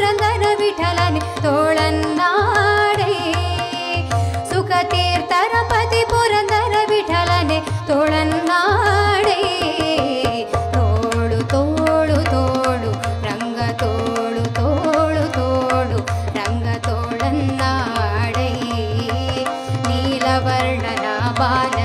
ಪುರಂದರ ವಿಠಲನೆ ತೋಳನ್ನಾಡೆ ಸುಖತೀರ್ಥರ ಪತಿ ಪುರಂದರ ವಿಠಲನೆ ತೋಳನ್ನಾಡೆ ತೋಳು ತೋಳು ತೋಳು ರಂಗ ತೋಳು ತೋಳು ತೋಳು ರಂಗ ತೋಳನ್ನಾಡೆ ನೀಲವರ್ಣನ ಬಾಲ